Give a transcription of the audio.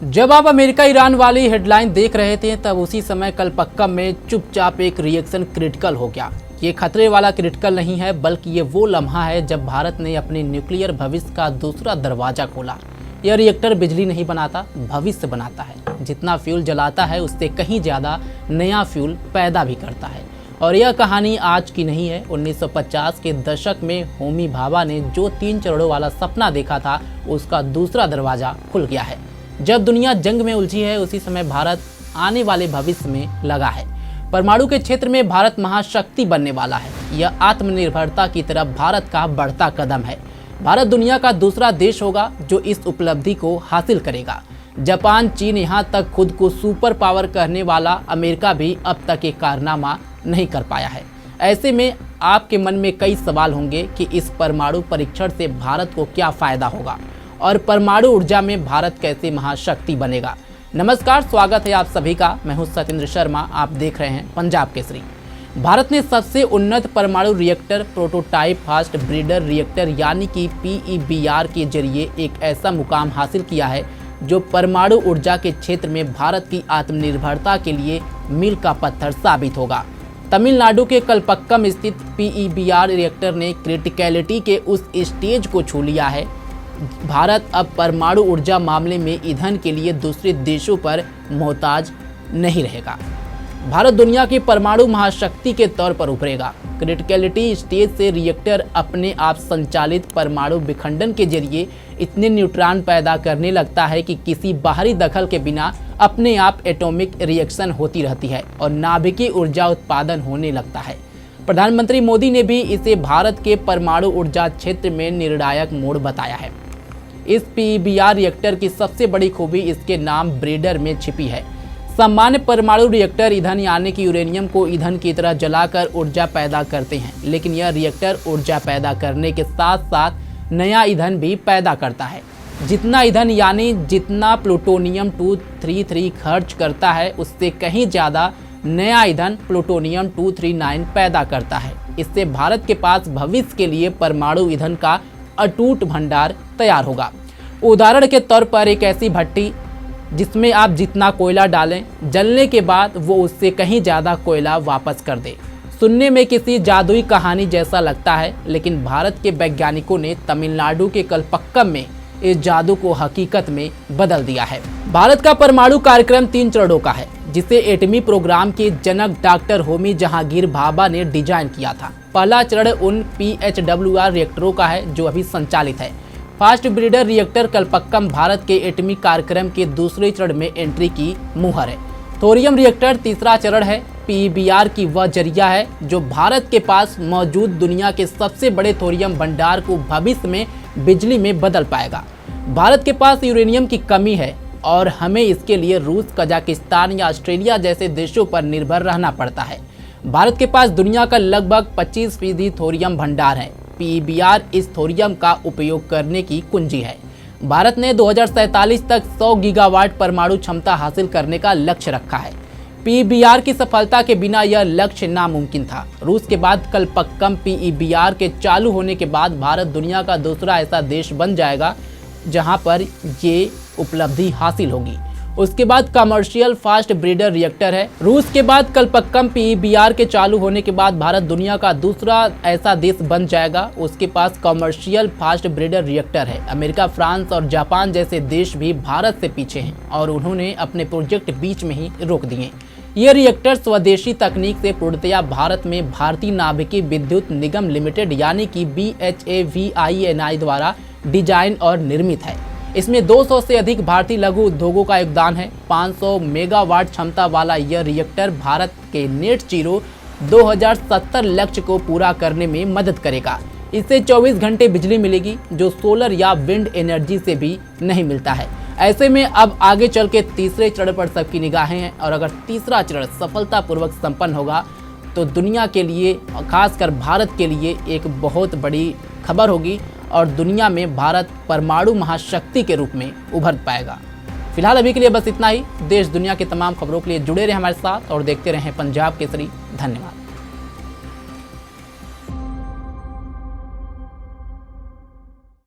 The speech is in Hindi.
जब आप अमेरिका ईरान वाली हेडलाइन देख रहे थे तब उसी समय कलपक्कम में चुपचाप एक रिएक्शन क्रिटिकल हो गया। ये खतरे वाला क्रिटिकल नहीं है, बल्कि ये वो लम्हा है जब भारत ने अपने न्यूक्लियर भविष्य का दूसरा दरवाजा खोला। यह रिएक्टर बिजली नहीं बनाता, भविष्य बनाता है। जितना फ्यूल जलाता है उससे कहीं ज़्यादा नया फ्यूल पैदा भी करता है। और यह कहानी आज की नहीं है। 1950 के दशक में होमी भाभा ने जो 3 चरणों वाला सपना देखा था, उसका दूसरा दरवाजा खुल गया है। जब दुनिया जंग में उलझी है, उसी समय भारत आने वाले भविष्य में लगा है। परमाणु के क्षेत्र में भारत महाशक्ति बनने वाला है। यह आत्मनिर्भरता की तरफ भारत का बढ़ता कदम है। भारत दुनिया का दूसरा देश होगा जो इस उपलब्धि को हासिल करेगा। जापान, चीन, यहाँ तक खुद को सुपर पावर कहने वाला अमेरिका भी अब तक एक कारनामा नहीं कर पाया है। ऐसे में आपके मन में कई सवाल होंगे कि इस परमाणु परीक्षण से भारत को क्या फायदा होगा और परमाणु ऊर्जा में भारत कैसे महाशक्ति बनेगा। नमस्कार, स्वागत है आप सभी का। मैं हूं सत्येंद्र शर्मा, आप देख रहे हैं पंजाब केसरी। भारत ने सबसे उन्नत परमाणु reactor prototype fast breeder reactor यानी कि PEBR के जरिए एक ऐसा मुकाम हासिल किया है जो परमाणु ऊर्जा के क्षेत्र में भारत की आत्मनिर्भरता के लिए मील का पत्थर साबित होगा। तमिलनाडु के कलपक्कम स्थित PEBR रिएक्टर ने क्रिटिकलिटी के उस स्टेज को छू लिया है। भारत अब परमाणु ऊर्जा मामले में ईंधन के लिए दूसरे देशों पर मोहताज नहीं रहेगा। भारत दुनिया की परमाणु महाशक्ति के तौर पर उभरेगा। क्रिटिकलिटी स्टेज से रिएक्टर अपने आप संचालित परमाणु विखंडन के जरिए इतने न्यूट्रॉन पैदा करने लगता है कि किसी बाहरी दखल के बिना अपने आप एटॉमिक रिएक्शन होती रहती है और नाभिकीय ऊर्जा उत्पादन होने लगता है। प्रधानमंत्री मोदी ने भी इसे भारत के परमाणु ऊर्जा क्षेत्र में निर्णायक मोड़ बताया है। इस PEBR रिएक्टर की सबसे बड़ी खूबी इसके नाम ब्रीडर में छिपी है। सामान्य परमाणु रिएक्टर ईंधन यानी कि यूरेनियम को ईंधन की तरह जलाकर ऊर्जा पैदा करते हैं, लेकिन यह रिएक्टर ऊर्जा पैदा करने के साथ साथ नया ईंधन भी पैदा करता है। जितना ईंधन यानी जितना प्लूटोनियम 233 खर्च करता है, उससे कहीं ज़्यादा नया ईंधन प्लूटोनियम 239 पैदा करता है। इससे भारत के पास भविष्य के लिए परमाणु ईंधन का अटूट भंडार तैयार होगा। उदाहरण के तौर पर एक ऐसी भट्टी जिसमें आप जितना कोयला डालें, जलने के बाद वो उससे कहीं ज़्यादा कोयला वापस कर दे। सुनने में किसी जादुई कहानी जैसा लगता है, लेकिन भारत के वैज्ञानिकों ने तमिलनाडु के कलपक्कम में इस जादू को हकीकत में बदल दिया है। भारत का परमाणु कार्यक्रम 3 चरणों का है, जिसे एटमी प्रोग्राम के जनक डॉक्टर होमी जहांगीर भाभा ने डिजाइन किया था। पहला चरण उन PHWR रिएक्टरों का है जो अभी संचालित है। Fast breeder reactor Kalpakkam Bharat के एटमी कार्यक्रम के दूसरे चरण में एंट्री की मुहर है। थोरियम रिएक्टर तीसरा चरण है। PEBR की वह जरिया है जो भारत के पास मौजूद दुनिया के सबसे बड़े थोरियम भंडार को भविष्य में बिजली में बदल पाएगा। भारत के पास यूरेनियम की कमी है और हमें इसके लिए रूस, कजाकिस्तान या ऑस्ट्रेलिया जैसे देशों पर निर्भर रहना पड़ता है। भारत के पास दुनिया का लगभग 25% थोरियम भंडार है। PEBR इस थोरियम का उपयोग करने की कुंजी है। भारत ने 2047 तक 100 गीगावाट परमाणु क्षमता हासिल करने का लक्ष्य रखा है। PEBR की सफलता के बिना यह लक्ष्य नामुमकिन था। रूस के बाद कलपक्कम PEBR के चालू होने के बाद भारत दुनिया का दूसरा ऐसा देश बन जाएगा जहां पर ये उपलब्धि हासिल होगी। उसके बाद कमर्शियल फास्ट ब्रीडर रिएक्टर है। रूस के बाद कलपक्कम PEBR के चालू होने के बाद भारत दुनिया का दूसरा ऐसा देश बन जाएगा। उसके पास कमर्शियल फास्ट ब्रीडर रिएक्टर है। अमेरिका, फ्रांस और जापान जैसे देश भी भारत से पीछे हैं और उन्होंने अपने प्रोजेक्ट बीच में ही रोक दिए। ये रिएक्टर स्वदेशी तकनीक से पूर्णतया भारत में भारतीय नाभिकीय विद्युत निगम लिमिटेड यानी कि BHAVINI द्वारा डिजाइन और निर्मित है। इसमें 200 से अधिक भारतीय लघु उद्योगों का योगदान है। 500 मेगावाट क्षमता वाला यह रिएक्टर भारत के नेट जीरो 2070 लक्ष्य को पूरा करने में मदद करेगा। इससे 24 घंटे बिजली मिलेगी जो सोलर या विंड एनर्जी से भी नहीं मिलता है। ऐसे में अब आगे चल के तीसरे चरण पर सबकी निगाहें हैं और अगर तीसरा चरण सफलतापूर्वक संपन्न होगा तो दुनिया के लिए, खासकर भारत के लिए एक बहुत बड़ी खबर होगी और दुनिया में भारत परमाणु महाशक्ति के रूप में उभर पाएगा। फिलहाल अभी के लिए बस इतना ही। देश दुनिया की तमाम खबरों के लिए जुड़े रहें हमारे साथ और देखते रहें पंजाब केसरी। धन्यवाद।